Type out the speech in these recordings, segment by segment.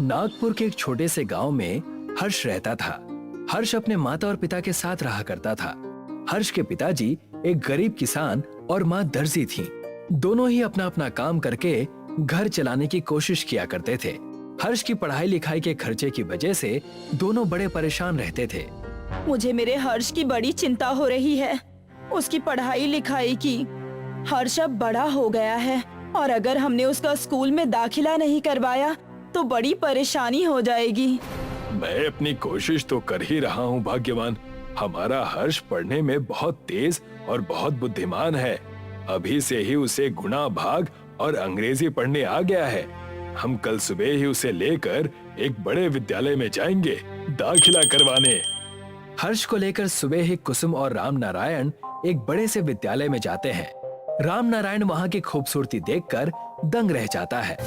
नागपुर के एक छोटे से गांव में हर्ष रहता था। हर्ष अपने माता और पिता के साथ रहा करता था। हर्ष के पिताजी एक गरीब किसान और माँ दर्जी थीं। दोनों ही अपना अपना काम करके घर चलाने की कोशिश किया करते थे। हर्ष की पढ़ाई लिखाई के खर्चे की वजह से दोनों बड़े परेशान रहते थे। मुझे मेरे हर्ष की बड़ी चिंता हो रही है, उसकी पढ़ाई लिखाई की। हर्ष अब बड़ा हो गया है और अगर हमने उसका स्कूल में दाखिला नहीं करवाया तो बड़ी परेशानी हो जाएगी। मैं अपनी कोशिश तो कर ही रहा हूँ भाग्यवान। हमारा हर्ष पढ़ने में बहुत तेज और बहुत बुद्धिमान है। अभी से ही उसे गुणा भाग और अंग्रेजी पढ़ने आ गया है। हम कल सुबह ही उसे लेकर एक बड़े विद्यालय में जाएंगे दाखिला करवाने। हर्ष को लेकर सुबह ही कुसुम और राम नारायण एक बड़े से विद्यालय में जाते हैं। राम नारायण वहाँ की खूबसूरती देखकर दंग रह जाता है।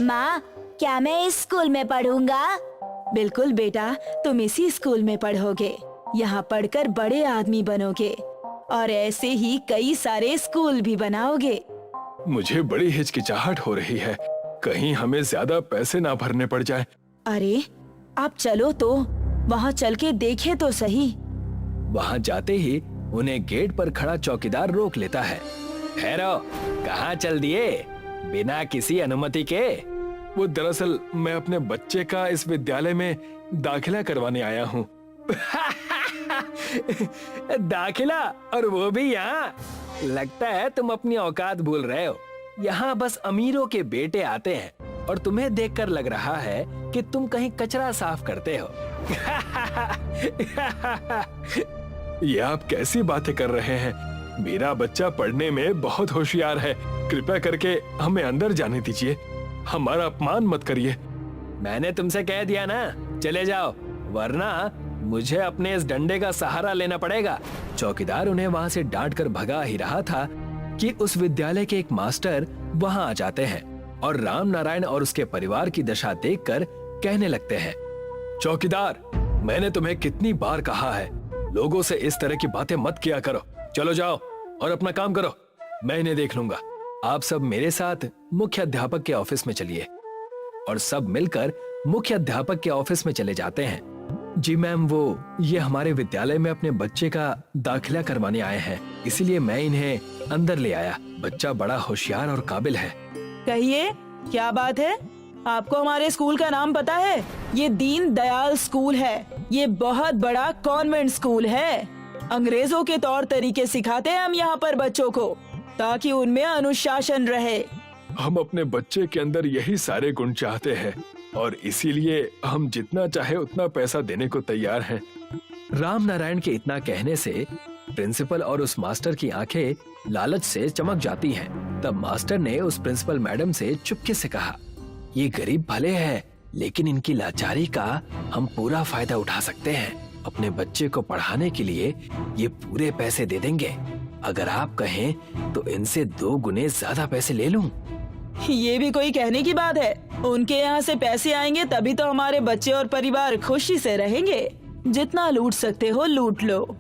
माँ, क्या मैं इस स्कूल में पढ़ूंगा? बिल्कुल बेटा, तुम इसी स्कूल में पढ़ोगे। यहाँ पढ़कर बड़े आदमी बनोगे और ऐसे ही कई सारे स्कूल भी बनाओगे। मुझे बड़ी हिचकिचाहट हो रही है, कहीं हमें ज्यादा पैसे ना भरने पड़ जाए। अरे आप चलो तो वहाँ चल के देखे तो सही। वहाँ जाते ही उन्हें गेट पर खड़ा चौकीदार रोक लेता है। ठहरो, कहाँ चल दिए बिना किसी अनुमति के? वो दरअसल मैं अपने बच्चे का इस विद्यालय में दाखिला करवाने आया हूँ। दाखिला, और वो भी यहाँ? लगता है तुम अपनी औकात भूल रहे हो। यहाँ बस अमीरों के बेटे आते हैं और तुम्हें देखकर लग रहा है कि तुम कहीं कचरा साफ करते हो। ये आप कैसी बातें कर रहे हैं? मेरा बच्चा पढ़ने में बहुत होशियार है। कृपया करके हमें अंदर जाने दीजिए, हमारा अपमान मत करिए। मैंने तुमसे कह दिया ना, चले जाओ, वरना मुझे अपने इस डंडे का सहारा लेना पड़ेगा। चौकीदार उन्हें वहाँ से डांट कर भगा ही रहा था कि उस विद्यालय के एक मास्टर वहाँ आ जाते हैं और राम नारायण और उसके परिवार की दशा देखकर कहने लगते हैं, चौकीदार, मैंने तुम्हें कितनी बार कहा है, लोगों से इस तरह की बातें मत किया करो। चलो जाओ और अपना काम करो, मैं इन्हें देख लूंगा। आप सब मेरे साथ मुख्य अध्यापक के ऑफिस में चलिए। और सब मिलकर मुख्य अध्यापक के ऑफिस में चले जाते हैं। जी मैम, ये हमारे विद्यालय में अपने बच्चे का दाखिला करवाने आए हैं, इसीलिए मैं इन्हें अंदर ले आया। बच्चा बड़ा होशियार और काबिल है। कहिए, क्या बात है? आपको हमारे स्कूल का नाम पता है? ये दीन दयाल स्कूल है। ये बहुत बड़ा कॉन्वेंट स्कूल है। अंग्रेजों के तौर तरीके सिखाते हैं हम यहाँ पर बच्चों को, ताकि उनमें अनुशासन रहे। हम अपने बच्चे के अंदर यही सारे गुण चाहते हैं और इसीलिए हम जितना चाहे उतना पैसा देने को तैयार हैं। राम नारायण के इतना कहने से प्रिंसिपल और उस मास्टर की आंखें लालच से चमक जाती हैं। तब मास्टर ने उस प्रिंसिपल मैडम से चुपके से कहा, ये गरीब भले हैं, लेकिन इनकी लाचारी का हम पूरा फायदा उठा सकते हैं। अपने बच्चे को पढ़ाने के लिए ये पूरे पैसे दे देंगे। अगर आप कहें तो इनसे 2 गुने ज्यादा पैसे ले लूं। ये भी कोई कहने की बात है? उनके यहाँ से पैसे आएंगे तभी तो हमारे बच्चे और परिवार खुशी से रहेंगे। जितना लूट सकते हो लूट लो।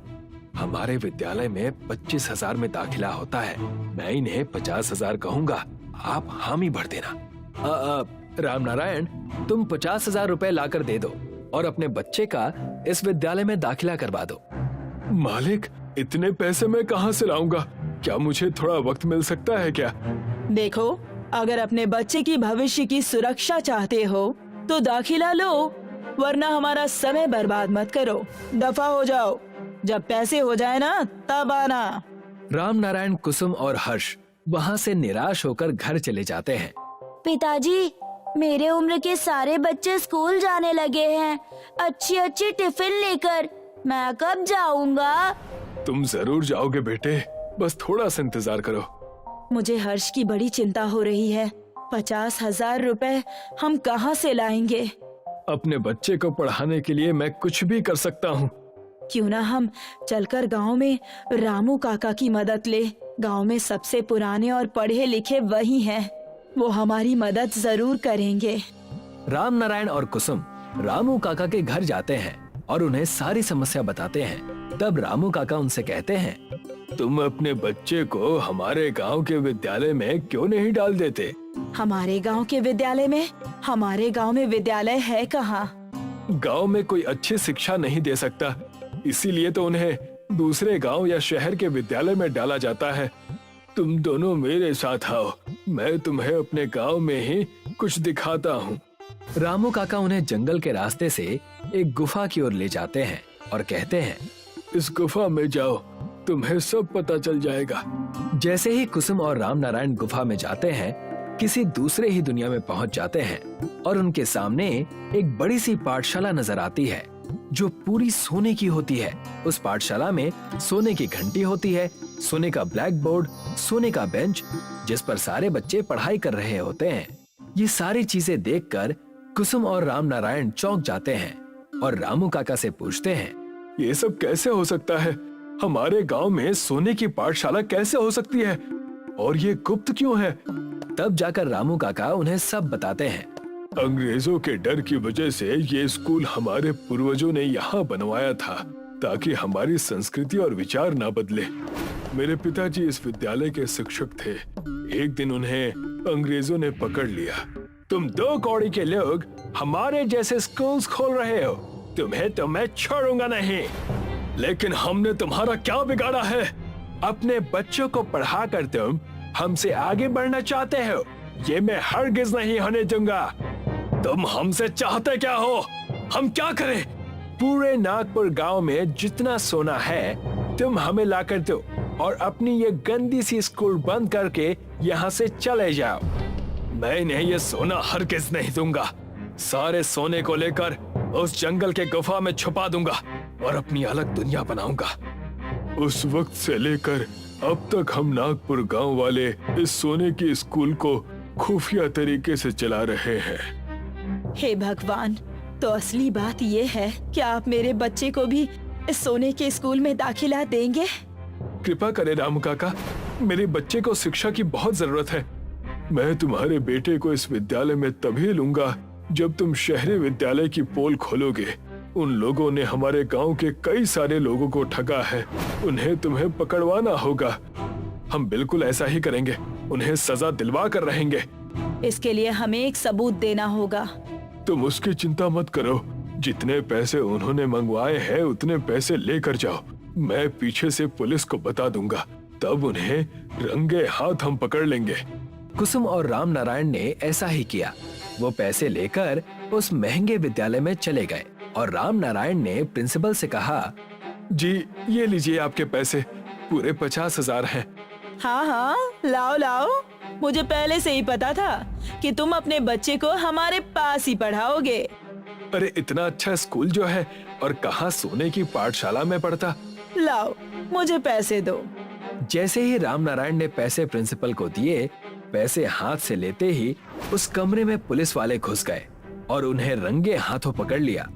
हमारे विद्यालय में 25,000 में दाखिला होता है। मैं इन्हें 50,000 कहूँगा, आप हामी भर देना। राम नारायण, तुम 50,000 रुपए लाकर दे दो और अपने बच्चे का इस विद्यालय में दाखिला करवा दो। मालिक, इतने पैसे मैं कहाँ से लाऊंगा? क्या मुझे थोड़ा वक्त मिल सकता है क्या? देखो, अगर अपने बच्चे की भविष्य की सुरक्षा चाहते हो तो दाखिला लो, वरना हमारा समय बर्बाद मत करो। दफा हो जाओ, जब पैसे हो जाए ना तब आना। राम नारायण, कुसुम और हर्ष वहाँ से निराश होकर घर चले जाते हैं। पिताजी, मेरे उम्र के सारे बच्चे स्कूल जाने लगे हैं, अच्छी अच्छी टिफिन लेकर। मैं कब जाऊंगा? तुम जरूर जाओगे बेटे, बस थोड़ा सा इंतजार करो। मुझे हर्ष की बड़ी चिंता हो रही है। 50,000 रुपए हम कहाँ से लाएंगे? अपने बच्चे को पढ़ाने के लिए मैं कुछ भी कर सकता हूँ। क्यों ना हम चलकर गांव में रामू काका की मदद ले। गांव में सबसे पुराने और पढ़े लिखे वही हैं। वो हमारी मदद जरूर करेंगे। राम नारायण और कुसुम रामू काका के घर जाते हैं और उन्हें सारी समस्या बताते हैं। तब रामू काका उनसे कहते हैं, तुम अपने बच्चे को हमारे गांव के विद्यालय में क्यों नहीं डाल देते? हमारे गांव के विद्यालय में हमारे गांव में विद्यालय है कहाँ? गांव में कोई अच्छी शिक्षा नहीं दे सकता, इसीलिए तो उन्हें दूसरे गांव या शहर के विद्यालय में डाला जाता है। तुम दोनों मेरे साथ आओ, मैं तुम्हें अपने गांव में ही कुछ दिखाता हूँ। रामू काका उन्हें जंगल के रास्ते से एक गुफा की ओर ले जाते हैं और कहते हैं, इस गुफा में जाओ, तुम्हें सब पता चल जाएगा। जैसे ही कुसुम और राम नारायण गुफा में जाते हैं, किसी दूसरे ही दुनिया में पहुंच जाते हैं और उनके सामने एक बड़ी सी पाठशाला नजर आती है जो पूरी सोने की होती है। उस पाठशाला में सोने की घंटी होती है, सोने का ब्लैक बोर्ड, सोने का बेंच जिस पर सारे बच्चे पढ़ाई कर रहे होते हैं। ये सारी चीजें देखकर कुसुम और राम नारायण चौंक जाते हैं और रामू काका से पूछते हैं, ये सब कैसे हो सकता है? हमारे गांव में सोने की पाठशाला कैसे हो सकती है? और ये गुप्त क्यों है? तब जाकर रामू काका उन्हें सब बताते हैं। अंग्रेजों के डर की वजह से ये स्कूल हमारे पूर्वजों ने यहाँ बनवाया था ताकि हमारी संस्कृति और विचार ना बदले। मेरे पिताजी इस विद्यालय के शिक्षक थे। एक दिन उन्हें अंग्रेजों ने पकड़ लिया। तुम 2 कौड़ी के लोग हमारे जैसे स्कूल्स खोल रहे हो, तुम्हें तो मैं छोड़ूंगा नहीं। लेकिन हमने तुम्हारा क्या बिगाड़ा है? अपने बच्चों को पढ़ाकर तुम हमसे आगे बढ़ना चाहते हो? ये मैं हरगिज नहीं होने दूंगा। तुम हमसे चाहते क्या हो? हम क्या करें? पूरे नागपुर गांव में जितना सोना है तुम हमें लाकर दो और अपनी ये गंदी सी स्कूल बंद करके यहाँ से चले जाओ। मैं इन्हें ये सोना हरगिज नहीं दूंगा। सारे सोने को लेकर उस जंगल के गुफा में छुपा दूंगा और अपनी अलग दुनिया बनाऊंगा। उस वक्त से लेकर अब तक हम नागपुर गांव वाले इस सोने की स्कूल को खुफिया तरीके से चला रहे हैं। हे भगवान, तो असली बात ये है कि आप मेरे बच्चे को भी इस सोने के स्कूल में दाखिला देंगे? कृपा करें रामू काका, मेरे बच्चे को शिक्षा की बहुत जरूरत है। मैं तुम्हारे बेटे को इस विद्यालय में तभी लूंगा जब तुम शहरी विद्यालय की पोल खोलोगे। उन लोगों ने हमारे गांव के कई सारे लोगों को ठगा है, उन्हें तुम्हें पकड़वाना होगा। हम बिल्कुल ऐसा ही करेंगे, उन्हें सजा दिलवा कर रहेंगे। इसके लिए हमें एक सबूत देना होगा। तुम उसकी चिंता मत करो, जितने पैसे उन्होंने मंगवाए हैं उतने पैसे लेकर जाओ। मैं पीछे से पुलिस को बता दूंगा, तब उन्हें रंगे हाथ हम पकड़ लेंगे। कुसुम और राम नारायण ने ऐसा ही किया। वो पैसे लेकर उस महंगे विद्यालय में चले गए और राम नारायण ने प्रिंसिपल से कहा, जी ये लीजिए आपके पैसे, पूरे 50,000 हैं। हाँ हाँ, लाओ लाओ। मुझे पहले से ही पता था कि तुम अपने बच्चे को हमारे पास ही पढ़ाओगे। अरे इतना अच्छा स्कूल जो है और कहाँ सोने की पाठशाला में पढ़ता। लाओ, मुझे पैसे दो। जैसे ही राम नारायण ने पैसे प्रिंसिपल को दिए, पैसे हाथ से लेते ही उस कमरे में पुलिस वाले घुस गए और उन्हें रंगे हाथों पकड़ लिया।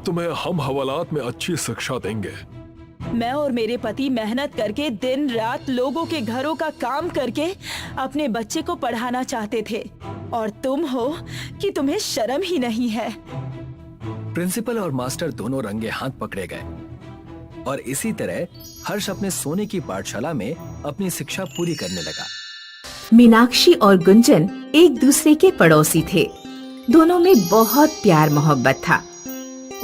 तुम्हें हम हवालात में अच्छी शिक्षा देंगे। मैं और मेरे पति मेहनत करके दिन रात लोगों के घरों का काम करके अपने बच्चे को पढ़ाना चाहते थे, और तुम हो कि तुम्हें शर्म ही नहीं है। प्रिंसिपल और मास्टर दोनों रंगे हाथ पकड़े गए और इसी तरह हर्ष अपने सोने की पाठशाला में अपनी शिक्षा पूरी करने लगा। मीनाक्षी और गुंजन एक दूसरे के पड़ोसी थे। दोनों में बहुत प्यार मोहब्बत था।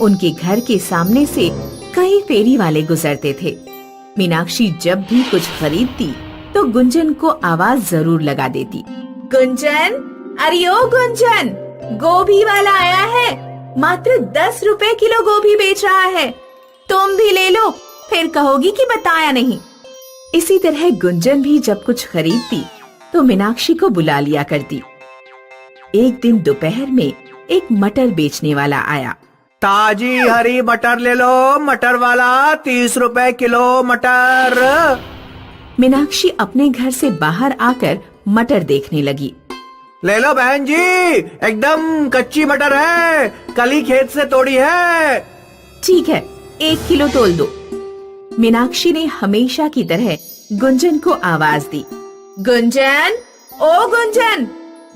उनके घर के सामने से कई फेरी वाले गुजरते थे। मीनाक्षी जब भी कुछ खरीदती तो गुंजन को आवाज जरूर लगा देती। गुंजन, अरे ओ गुंजन, गोभी वाला आया है, मात्र 10 रुपए किलो गोभी बेच रहा है, तुम भी ले लो, फिर कहोगी कि बताया नहीं। इसी तरह गुंजन भी जब कुछ खरीदती तो मीनाक्षी को बुला लिया करती। एक दिन दोपहर में एक मटर बेचने वाला आया। ताजी हरी मटर ले लो, मटर वाला 30 रुपए किलो मटर। मीनाक्षी अपने घर से बाहर आकर मटर देखने लगी। ले लो बहन जी, एकदम कच्ची मटर है, कल ही खेत से तोड़ी है। ठीक है, 1 किलो तोल दो। मीनाक्षी ने हमेशा की तरह गुंजन को आवाज दी। गुंजन, ओ गुंजन,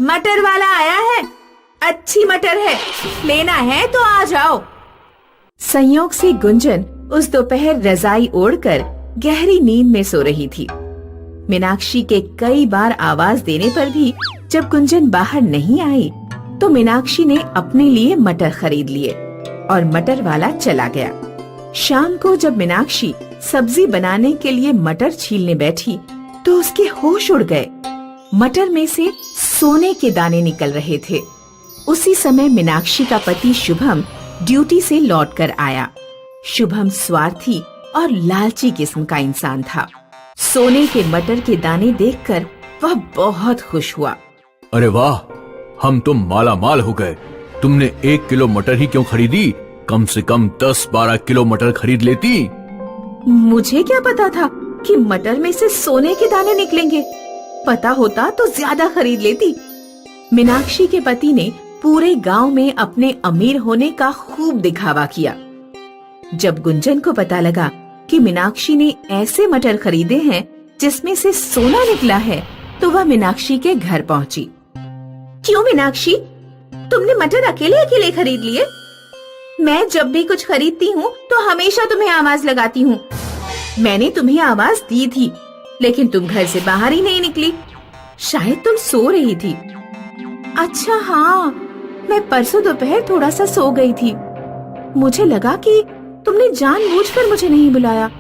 मटर वाला आया है, अच्छी मटर है, लेना है तो आ जाओ। संयोग से गुंजन उस दोपहर रजाई ओढ़कर गहरी नींद में सो रही थी। मीनाक्षी के कई बार आवाज देने पर भी जब गुंजन बाहर नहीं आई तो मीनाक्षी ने अपने लिए मटर खरीद लिए और मटर वाला चला गया। शाम को जब मीनाक्षी सब्जी बनाने के लिए मटर छीलने बैठी तो उसके होश उड़ गए। मटर में से सोने के दाने निकल रहे थे। उसी समय मीनाक्षी का पति शुभम ड्यूटी से लौटकर आया। शुभम स्वार्थी और लालची किस्म का इंसान था। सोने के मटर के दाने देखकर वह बहुत खुश हुआ। अरे वाह, हम तो माला माल हो गए। तुमने 1 किलो मटर ही क्यों खरीदी? कम से कम 10-12 किलो मटर खरीद लेती। मुझे क्या पता था कि मटर में से सोने के दाने निकलेंगे। पता होता तो ज्यादा खरीद लेती। मीनाक्षी के पति ने पूरे गांव में अपने अमीर होने का खूब दिखावा किया। जब गुंजन को पता लगा कि मीनाक्षी ने ऐसे मटर खरीदे हैं जिसमें से सोना निकला है, तो वह मीनाक्षी के घर पहुंची। क्यों मीनाक्षी, तुमने मटर अकेले अकेले खरीद लिए? मैं जब भी कुछ खरीदती हूँ तो हमेशा तुम्हें आवाज लगाती हूँ। मैंने तुम्हें आवाज दी थी, लेकिन तुम घर से बाहर ही नहीं निकली। शायद तुम सो रही थी। अच्छा हाँ, मैं परसों दोपहर थोड़ा सा सो गई थी। मुझे लगा कि तुमने जानबूझकर मुझे नहीं बुलाया।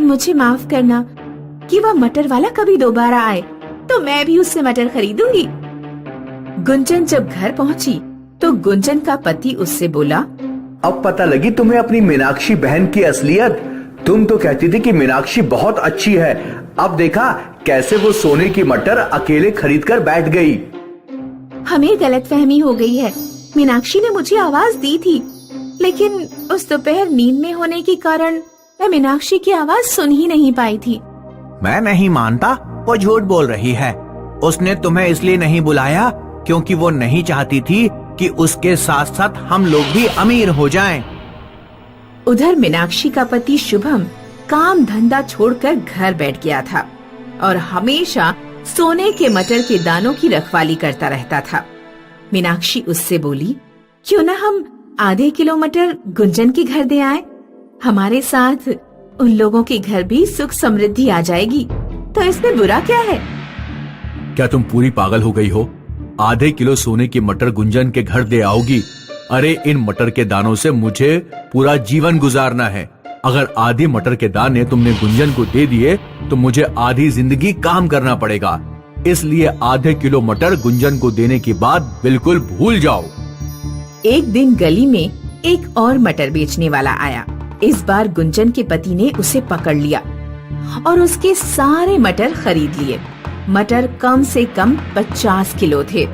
मुझे माफ करना। कि वह मटर वाला कभी दोबारा आए तो मैं भी उससे मटर खरीदूंगी। गुंजन जब घर पहुंची तो गुंजन का पति उससे बोला, अब पता लगी तुम्हें अपनी मीनाक्षी बहन की असलियत। तुम तो कहती थी कि मीनाक्षी बहुत अच्छी है। अब देखा कैसे वो सोने की मटर अकेले खरीद कर बैठ गई। हमें गलतफहमी हो गई है। मीनाक्षी ने मुझे आवाज दी थी, लेकिन उस दोपहर नींद में होने के कारण मैं मीनाक्षी की आवाज सुन ही नहीं पाई थी। मैं नहीं मानता, वो झूठ बोल रही है। उसने तुम्हें इसलिए नहीं बुलाया क्योंकि वो नहीं चाहती थी कि उसके साथ साथ हम लोग भी अमीर हो जाएं। उधर मीनाक्षी का पति शुभम काम धंधा छोड़कर घर बैठ गया था और हमेशा सोने के मटर के दानों की रखवाली करता रहता था। मीनाक्षी उससे बोली, क्यों ना हम आधे किलो मटर गुंजन के घर दे आए? हमारे साथ उन लोगों के घर भी सुख समृद्धि आ जाएगी, तो इसमें बुरा क्या है? क्या तुम पूरी पागल हो गई हो? आधे किलो सोने की मटर गुंजन के घर दे आओगी? अरे इन मटर के दानों से मुझे पूरा जीवन गुजारना है। अगर आधी मटर के दाने तुमने गुंजन को दे दिए तो मुझे आधी जिंदगी काम करना पड़ेगा। इसलिए आधे किलो मटर गुंजन को देने की बात बिल्कुल भूल जाओ। एक दिन गली में एक और मटर बेचने वाला आया। इस बार गुंजन के पति ने उसे पकड़ लिया और उसके सारे मटर खरीद लिए। मटर कम से कम 50 किलो थे।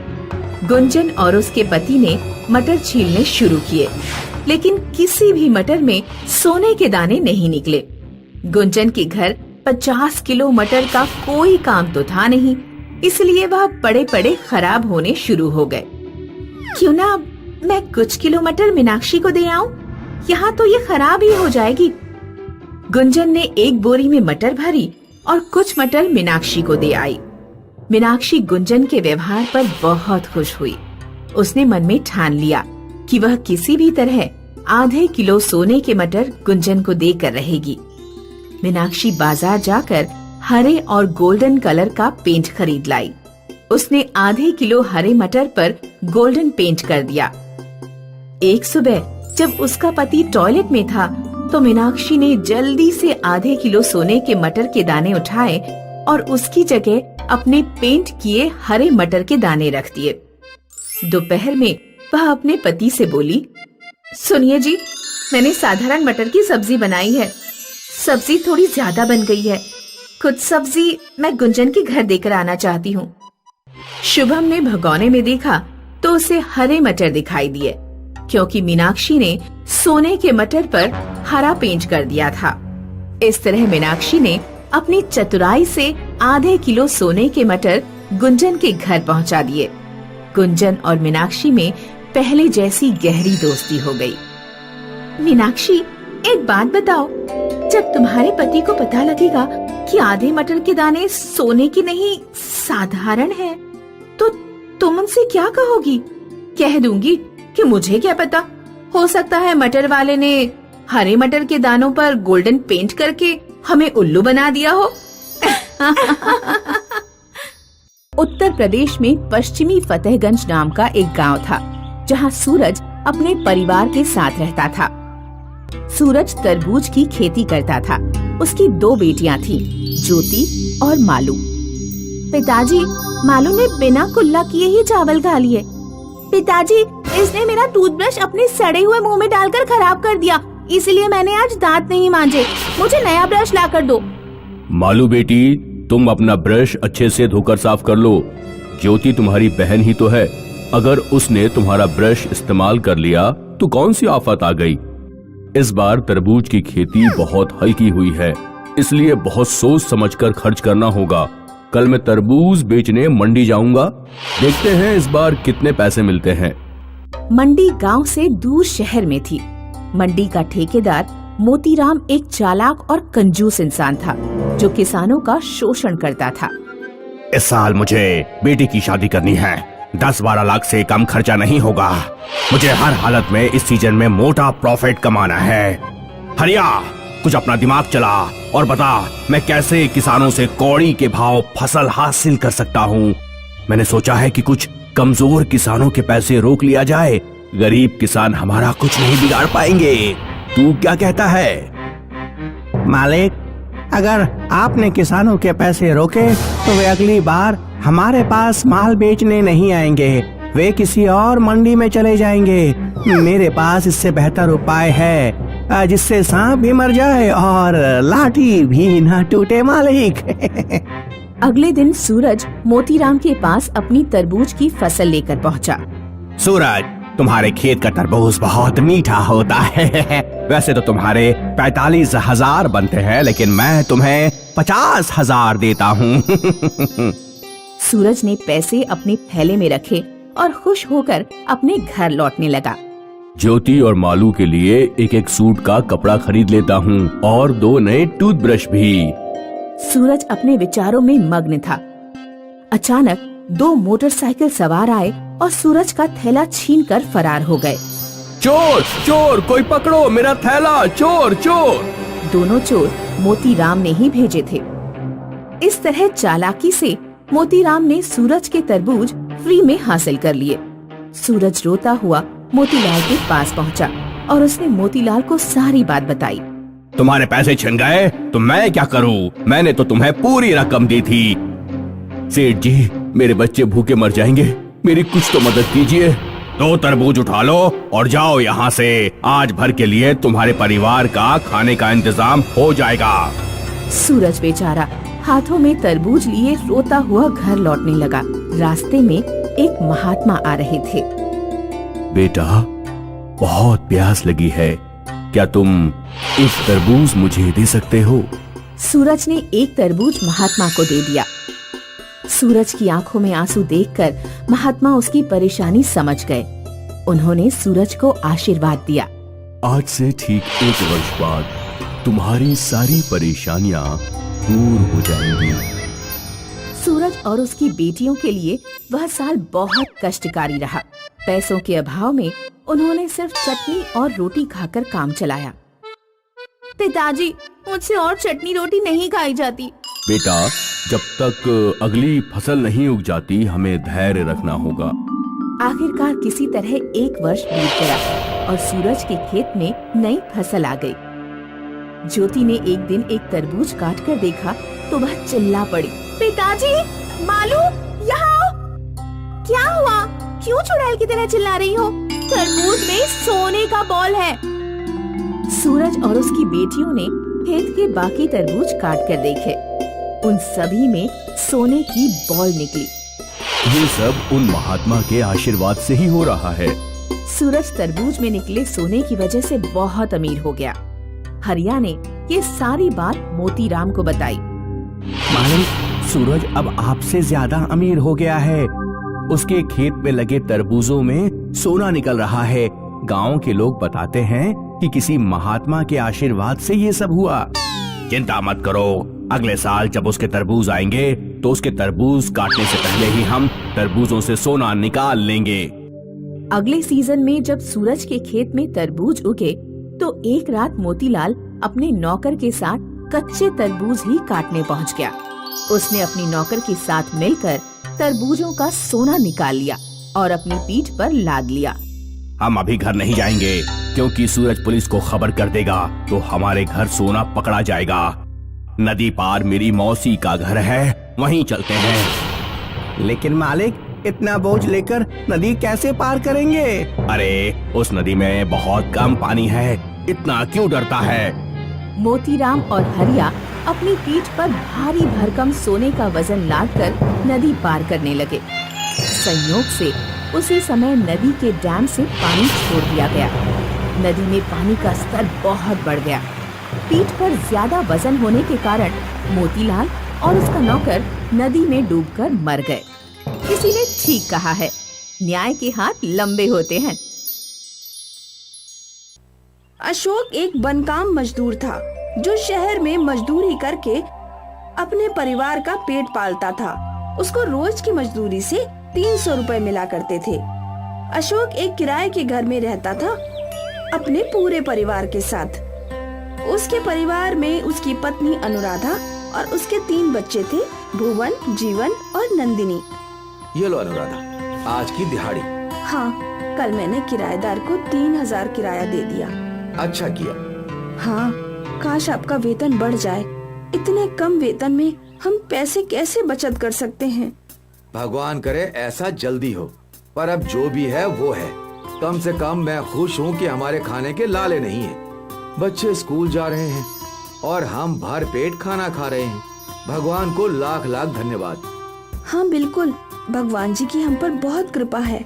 गुंजन और उसके पति ने मटर छीलने शुरू किए, लेकिन किसी भी मटर में सोने के दाने नहीं निकले। गुंजन के घर 50 किलो मटर का कोई काम तो था नहीं, इसलिए वह पड़े पड़े खराब होने शुरू हो गए। क्यों ना मैं कुछ किलो मटर मीनाक्षी को दे आऊं? यहाँ तो ये खराब ही हो जाएगी। गुंजन ने एक बोरी में मटर भरी और कुछ मटर मीनाक्षी को दे आई। मीनाक्षी गुंजन के व्यवहार पर बहुत खुश हुई। उसने मन में ठान लिया कि वह किसी भी तरह आधे किलो सोने के मटर गुंजन को देकर रहेगी। मीनाक्षी बाजार जाकर हरे और गोल्डन कलर का पेंट खरीद लाई। उसने आधे किलो हरे मटर पर गोल्डन पेंट कर दिया। एक सुबह जब उसका पति टॉयलेट में था तो मीनाक्षी ने जल्दी से आधे किलो सोने के मटर के दाने उठाए और उसकी जगह अपने पेंट किए हरे मटर के दाने रख दिए। दोपहर में वह अपने पति से बोली, सुनिए जी, मैंने साधारण मटर की सब्जी बनाई है। सब्जी थोड़ी ज्यादा बन गई है। कुछ सब्जी मैं गुंजन के घर देकर आना चाहती हूँ। शुभम ने भगोने में देखा तो उसे हरे मटर दिखाई दिए, क्योंकि मीनाक्षी ने सोने के मटर पर हरा पेंट कर दिया था। इस तरह मीनाक्षी ने अपनी चतुराई से आधे किलो सोने के मटर गुंजन के घर पहुंचा दिए। गुंजन और मीनाक्षी में पहले जैसी गहरी दोस्ती हो गई। मीनाक्षी, एक बात बताओ, जब तुम्हारे पति को पता लगेगा कि आधे मटर के दाने सोने की नहीं साधारण हैं, तो तुम उनसे क्या कहोगी? कह दूंगी कि मुझे क्या पता, हो सकता है मटर वाले ने हरे मटर के दानों पर गोल्डन पेंट करके हमें उल्लू बना दिया हो। उत्तर प्रदेश में पश्चिमी फतेहगंज नाम का एक गांव था, जहां सूरज अपने परिवार के साथ रहता था। सूरज तरबूज की खेती करता था। उसकी 2 बेटियां थीं, ज्योति और मालू। पिताजी, मालू ने बिना कुल्ला किए ही चावल खा लिए। पिताजी, इसने मेरा टूथब्रश अपने सड़े हुए मुंह में डालकर खराब कर दिया, इसलिए मैंने आज दांत नहीं मांजे। मुझे नया ब्रश ला कर दो। मालू बेटी, तुम अपना ब्रश अच्छे से धोकर साफ कर लो। ज्योति तुम्हारी बहन ही तो है, अगर उसने तुम्हारा ब्रश इस्तेमाल कर लिया तो कौन सी आफत आ गई। इस बार तरबूज की खेती बहुत हल्की हुई है, इसलिए बहुत सोच समझकर खर्च करना होगा। कल मैं तरबूज बेचने मंडी जाऊंगा, देखते हैं इस बार कितने पैसे मिलते हैं। मंडी गांव से दूर शहर में थी। मंडी का ठेकेदार मोतीराम एक चालाक और कंजूस इंसान था, जो किसानों का शोषण करता था। इस साल मुझे बेटी की शादी करनी है, 10-12 लाख से कम खर्चा नहीं होगा। मुझे हर हालत में इस सीजन में मोटा प्रॉफिट कमाना है। हरिया, कुछ अपना दिमाग चला और बता, मैं कैसे किसानों से कौड़ी के भाव फसल हासिल कर सकता हूँ। मैंने सोचा है कि कुछ कमजोर किसानों के पैसे रोक लिया जाए, गरीब किसान हमारा कुछ नहीं बिगाड़ पाएंगे। तू क्या कहता है? मालिक, अगर आपने किसानों के पैसे रोके तो वे अगली बार हमारे पास माल बेचने नहीं आएंगे, वे किसी और मंडी में चले जाएंगे। मेरे पास इससे बेहतर उपाय है, जिससे सांप भी मर जाए और लाठी भी ना टूटे मालिक। अगले दिन सूरज मोतीराम के पास अपनी तरबूज की फसल लेकर पहुंचा। सूरज, तुम्हारे खेत का तरबूज बहुत मीठा होता है। वैसे तो तुम्हारे 45,000 बनते हैं, लेकिन मैं तुम्हें 50,000 देता हूँ। सूरज ने पैसे अपने थैले में रखे और खुश होकर अपने घर लौटने लगा। ज्योति और मालू के लिए एक सूट का कपड़ा खरीद लेता हूँ और 2 नए टूथब्रश भी। सूरज अपने विचारों में मग्न था। अचानक 2 मोटरसाइकिल सवार आए और सूरज का थैला छीनकर फरार हो गए। चोर चोर, कोई पकड़ो मेरा थैला, चोर चोर। दोनों चोर मोतीराम ने ही भेजे थे। इस तरह चालाकी से मोतीराम ने सूरज के तरबूज फ्री में हासिल कर लिए। सूरज रोता हुआ मोतीलाल के पास पहुंचा और उसने मोतीलाल को सारी बात बताई। तुम्हारे पैसे छिन गए तो मैं क्या करूं? मैंने तो तुम्हें पूरी रकम दी थी। सेठ जी, मेरे बच्चे भूखे मर जाएंगे, मेरी कुछ तो मदद कीजिए। 2 तरबूज उठा लो और जाओ यहाँ से। आज भर के लिए तुम्हारे परिवार का खाने का इंतजाम हो जाएगा। सूरज बेचारा हाथों में तरबूज लिए रोता हुआ घर लौटने लगा। रास्ते में एक महात्मा आ रहे थे। बेटा, बहुत प्यास लगी है, क्या तुम एक तरबूज मुझे दे सकते हो? सूरज ने एक तरबूज महात्मा को दे दिया। सूरज की आंखों में आंसू देखकर महात्मा उसकी परेशानी समझ गए। उन्होंने सूरज को आशीर्वाद दिया। आज से ठीक 1 वर्ष बाद तुम्हारी सारी परेशानियां दूर हो जाएंगी। सूरज और उसकी बेटियों के लिए वह साल बहुत कष्टकारी रहा। पैसों के अभाव में उन्होंने सिर्फ चटनी और रोटी खाकर काम चलाया। पिताजी, मुझसे और चटनी रोटी नहीं खाई जाती। बेटा, जब तक अगली फसल नहीं उग जाती हमें धैर्य रखना होगा। आखिरकार किसी तरह 1 वर्ष बीत गया और सूरज के खेत में नई फसल आ गई। ज्योति ने एक दिन एक तरबूज काट कर देखा तो वह चिल्ला पड़ी, पिताजी, मालू, यहाँ आओ। क्या हुआ? क्यों चुड़ैल की तरह चिल्ला रही हो? तरबूज में सोने का बॉल है। सूरज और उसकी बेटियों ने खेत के बाकी तरबूज काट कर देखे। उन सभी में सोने की बॉल निकली। ये सब उन महात्मा के आशीर्वाद से ही हो रहा है। सूरज तरबूज में निकले सोने की वजह से बहुत अमीर हो गया। हरिया ने ये सारी बात मोतीराम को बताई। मालिक, सूरज अब आपसे ज्यादा अमीर हो गया है। उसके खेत में लगे तरबूजों में सोना निकल रहा है। गांव के लोग बताते हैं कि किसी महात्मा के आशीर्वाद से ये सब हुआ। चिंता मत करो, अगले साल जब उसके तरबूज आएंगे तो उसके तरबूज काटने से पहले ही हम तरबूजों से सोना निकाल लेंगे। अगले सीजन में जब सूरज के खेत में तरबूज उगे तो एक रात मोतीलाल अपने नौकर के साथ कच्चे तरबूज ही काटने पहुंच गया। उसने अपनी नौकर के साथ मिलकर तरबूजों का सोना निकाल लिया और अपनी पीठ पर लाद लिया। हम अभी घर नहीं जाएंगे, क्योंकि सूरज पुलिस को खबर कर देगा तो हमारे घर सोना पकड़ा जाएगा। नदी पार मेरी मौसी का घर है, वहीं चलते हैं। लेकिन मालिक, इतना बोझ लेकर नदी कैसे पार करेंगे? अरे उस नदी में बहुत कम पानी है, इतना क्यों डरता है? मोतीराम और हरिया अपनी पीठ पर भारी भरकम सोने का वजन लादकर नदी पार करने लगे। संयोग से उसी समय नदी के डैम से पानी छोड़ दिया गया। नदी में पानी का स्तर बहुत बढ़ गया। पीठ पर ज्यादा वजन होने के कारण मोतीलाल और उसका नौकर नदी में डूबकर मर गए। किसी ने ठीक कहा है, न्याय के हाथ लंबे होते हैं। अशोक एक बनकाम मजदूर था जो शहर में मजदूरी करके अपने परिवार का पेट पालता था। उसको रोज की मजदूरी से 300 रुपए मिला करते थे। अशोक एक किराए के घर में रहता था अपने पूरे परिवार के साथ। उसके परिवार में उसकी पत्नी अनुराधा और उसके 3 बच्चे थे, भुवन, जीवन और नंदिनी। ये लो अनुराधा, आज की दिहाड़ी। हाँ, कल मैंने किराएदार को 3000 किराया दे दिया। अच्छा किया। हाँ, काश आपका वेतन बढ़ जाए। इतने कम वेतन में हम पैसे कैसे बचत कर सकते हैं? भगवान करे ऐसा जल्दी हो, पर अब जो भी है वो है। कम से कम मैं खुश हूँ कि हमारे खाने के लाले नहीं है। बच्चे स्कूल जा रहे हैं और हम भर पेट खाना खा रहे हैं। भगवान को लाख लाख धन्यवाद। हाँ बिल्कुल, भगवान जी की हम पर बहुत कृपा है।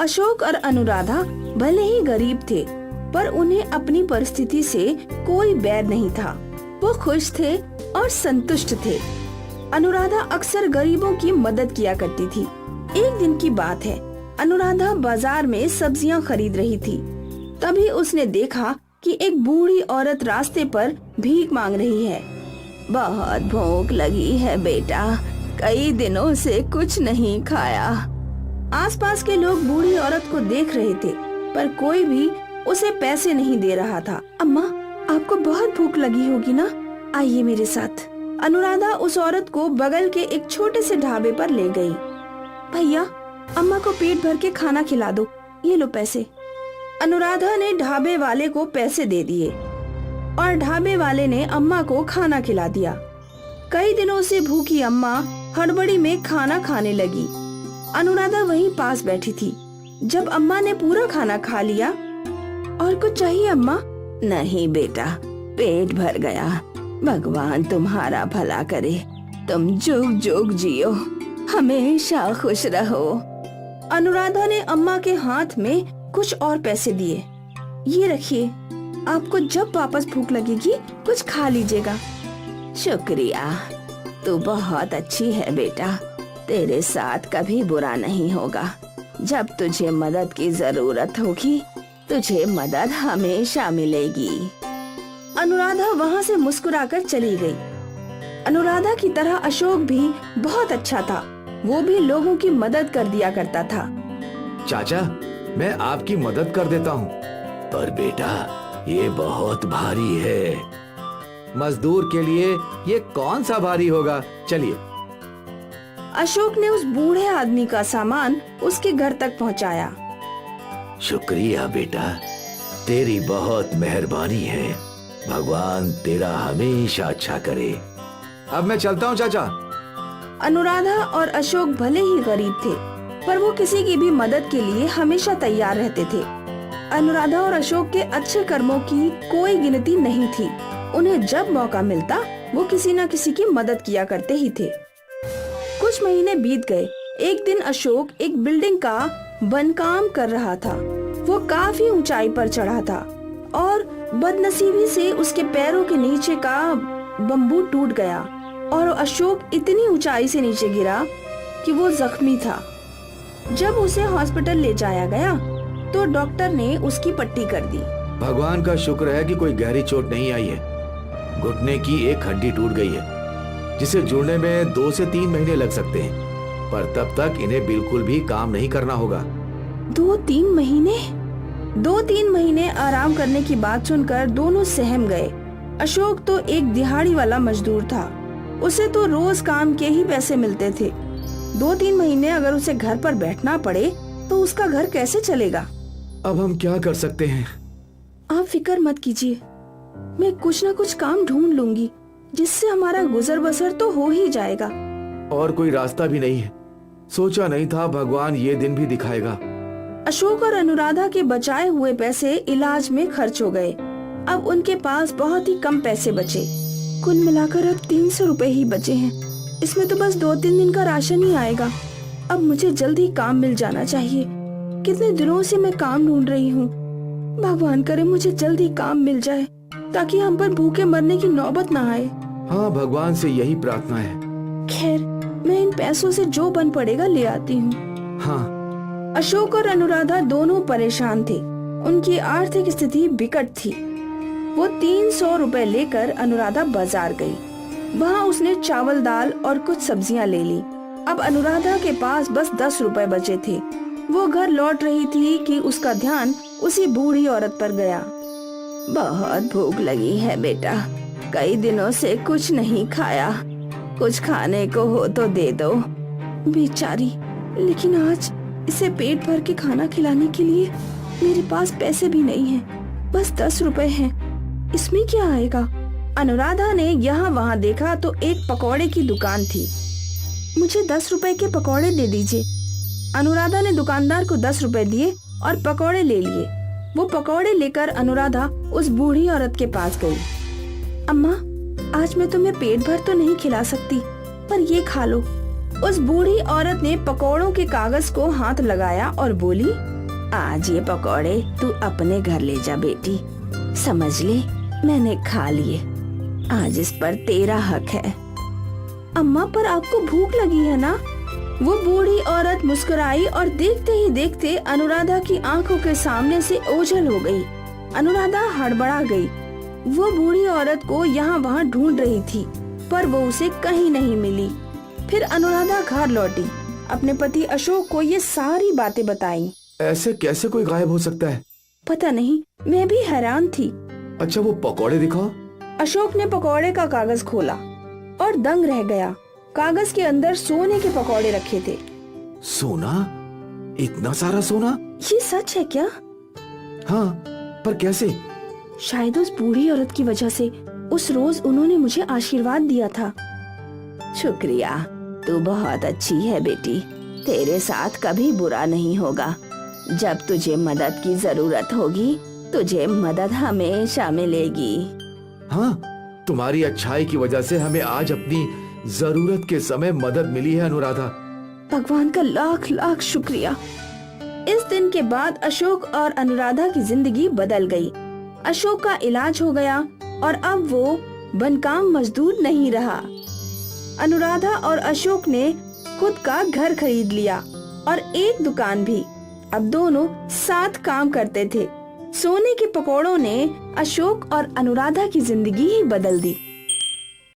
अशोक और अनुराधा भले ही गरीब थे, पर उन्हें अपनी परिस्थिति से कोई बैर नहीं था। वो खुश थे और संतुष्ट थे। अनुराधा अक्सर गरीबों की मदद किया करती थी। एक दिन की बात है, अनुराधा बाजार में सब्जियां खरीद रही थी। तभी उसने देखा कि एक बूढ़ी औरत रास्ते पर भीख मांग रही है। बहुत भूख लगी है बेटा, कई दिनों से कुछ नहीं खाया। आसपास के लोग बूढ़ी औरत को देख रहे थे, पर कोई भी उसे पैसे नहीं दे रहा था। अम्मा, आपको बहुत भूख लगी होगी ना? आइए मेरे साथ। अनुराधा उस औरत को बगल के एक छोटे से ढाबे पर ले गई। भैया, अम्मा को पेट भर के खाना खिला दो, ये लो पैसे। अनुराधा ने ढाबे वाले को पैसे दे दिए और ढाबे वाले ने अम्मा को खाना खिला दिया। कई दिनों से भूखी अम्मा हड़बड़ी में खाना खाने लगी। अनुराधा वहीं पास बैठी थी। जब अम्मा ने पूरा खाना खा लिया, और कुछ चाहिए अम्मा? नहीं बेटा, पेट भर गया। भगवान तुम्हारा भला करे, तुम जुग जुग जियो, हमेशा खुश रहो। अनुराधा ने अम्मा के हाथ में कुछ और पैसे दिए। ये रखिए, आपको जब वापस भूख लगेगी कुछ खा लीजिएगा। शुक्रिया, तू बहुत अच्छी है बेटा, तेरे साथ कभी बुरा नहीं होगा। जब तुझे मदद की जरूरत होगी, तुझे मदद हमेशा मिलेगी। अनुराधा वहाँ से मुस्कुराकर चली गई। अनुराधा की तरह अशोक भी बहुत अच्छा था। वो भी लोगों की मदद कर दिया करता था। चाचा, मैं आपकी मदद कर देता हूँ, पर बेटा ये बहुत भारी है। मजदूर के लिए ये कौन सा भारी होगा? चलिए। अशोक ने उस बूढ़े आदमी का सामान उसके घर तक पहुँचाया। शुक्रिया बेटा, तेरी बहुत मेहरबानी है। भगवान तेरा हमेशा अच्छा करे। अब मैं चलता हूँ चाचा। अनुराधा और अशोक भले ही गरीब थे, पर वो किसी की भी मदद के लिए हमेशा तैयार रहते थे। अनुराधा और अशोक के अच्छे कर्मों की कोई गिनती नहीं थी। उन्हें जब मौका मिलता वो किसी न किसी की मदद किया करते ही थे। कुछ महीने बीत गए। एक दिन अशोक एक बिल्डिंग का बनकाम कर रहा था। वो काफी ऊंचाई पर चढ़ा था और बदनसीबी से उसके पैरों के नीचे का बम्बू टूट गया और अशोक इतनी ऊंचाई से नीचे गिरा कि वो जख्मी था। जब उसे हॉस्पिटल ले जाया गया तो डॉक्टर ने उसकी पट्टी कर दी। भगवान का शुक्र है कि कोई गहरी चोट नहीं आई है। घुटने की एक हड्डी टूट गई है, जिसे जुड़ने में 2 से 3 महीने लग सकते हैं, पर तब तक इन्हें बिल्कुल भी काम नहीं करना होगा। 2-3 महीने? 2-3 महीने आराम करने की बात सुनकर दोनों सहम गए। अशोक तो एक दिहाड़ी वाला मजदूर था। उसे तो रोज काम के ही पैसे मिलते थे। 2-3 महीने अगर उसे घर पर बैठना पड़े तो उसका घर कैसे चलेगा। अब हम क्या कर सकते हैं? आप फिक्र मत कीजिए, मैं कुछ न कुछ काम ढूंढ लूंगी जिससे हमारा गुजर बसर तो हो ही जाएगा। और कोई रास्ता भी नहीं है। सोचा नहीं था भगवान ये दिन भी दिखाएगा। अशोक और अनुराधा के बचाए हुए पैसे इलाज में खर्च हो गए। अब उनके पास बहुत ही कम पैसे बचे। कुल मिलाकर अब 300 रुपए ही बचे हैं। इसमें तो बस 2-3 दिन का राशन ही आएगा। अब मुझे जल्दी काम मिल जाना चाहिए। कितने दिनों से मैं काम ढूंढ रही हूँ। भगवान करे मुझे जल्दी काम मिल जाए ताकि हम पर भूखे मरने की नौबत ना आए। हाँ, भगवान से यही प्रार्थना है। खैर, मैं इन पैसों से जो बन पड़ेगा ले आती हूँ। हाँ। अशोक और अनुराधा दोनों परेशान थे। उनकी आर्थिक स्थिति विकट थी। वो 300 रुपए लेकर अनुराधा बाजार गई। वहाँ उसने चावल, दाल और कुछ सब्जियाँ ले ली। अब अनुराधा के पास बस 10 रुपए बचे थे। वो घर लौट रही थी कि उसका ध्यान उसी बूढ़ी औरत पर गया। बहुत भूख लगी है बेटा, कई दिनों से कुछ नहीं खाया, कुछ खाने को हो तो दे दो। बेचारी, लेकिन आज इसे पेट भर के खाना खिलाने के लिए मेरे पास पैसे भी नहीं हैं, बस 10 रुपए हैं। इसमें क्या आएगा। अनुराधा ने यहाँ वहाँ देखा तो एक पकौड़े की दुकान थी। मुझे 10 रुपए के पकौड़े दे दीजिए। अनुराधा ने दुकानदार को 10 रुपए दिए और पकौड़े ले लिए। वो पकौड़े लेकर अनुराधा उस बूढ़ी औरत के पास गई। अम्मा, आज मैं तुम्हें पेट भर तो नहीं खिला सकती, पर ये खा लो। उस बूढ़ी औरत ने पकौड़ों के कागज को हाथ लगाया और बोली, आज ये पकौड़े तू अपने घर ले जा बेटी, समझ ले मैंने खा लिए, आज इस पर तेरा हक है। अम्मा, पर आपको भूख लगी है ना? वो बूढ़ी औरत मुस्कुराई और देखते ही देखते अनुराधा की आंखों के सामने से ओझल हो गई। अनुराधा हड़बड़ा गई। वो बूढ़ी औरत को यहाँ वहाँ ढूंढ रही थी, पर वो उसे कहीं नहीं मिली। फिर अनुराधा घर लौटी, अपने पति अशोक को ये सारी बातें बताई। ऐसे कैसे कोई गायब हो सकता है? पता नहीं, मैं भी हैरान थी। अच्छा, वो पकौड़े दिखाओ। अशोक ने पकौड़े का कागज खोला और दंग रह गया। कागज के अंदर सोने के पकौड़े रखे थे। सोना? इतना सारा सोना? ये सच है क्या? हाँ, पर कैसे? शायद उस बूढ़ी औरत की वजह से। उस रोज उन्होंने मुझे आशीर्वाद दिया था। शुक्रिया, तू बहुत अच्छी है बेटी, तेरे साथ कभी बुरा नहीं होगा। जब तुझे मदद की जरूरत होगी, तुझे मदद हमेशा मिलेगी। हाँ, तुम्हारी अच्छाई की वजह से हमें आज अपनी जरूरत के समय मदद मिली है अनुराधा। भगवान का लाख लाख शुक्रिया। इस दिन के बाद अशोक और अनुराधा की जिंदगी बदल गई। अशोक का इलाज हो गया और अब वो बनकाम मजदूर नहीं रहा। अनुराधा और अशोक ने खुद का घर खरीद लिया और एक दुकान भी। अब दोनों साथ काम करते थे। सोने के पकौड़ों ने अशोक और अनुराधा की जिंदगी ही बदल दी।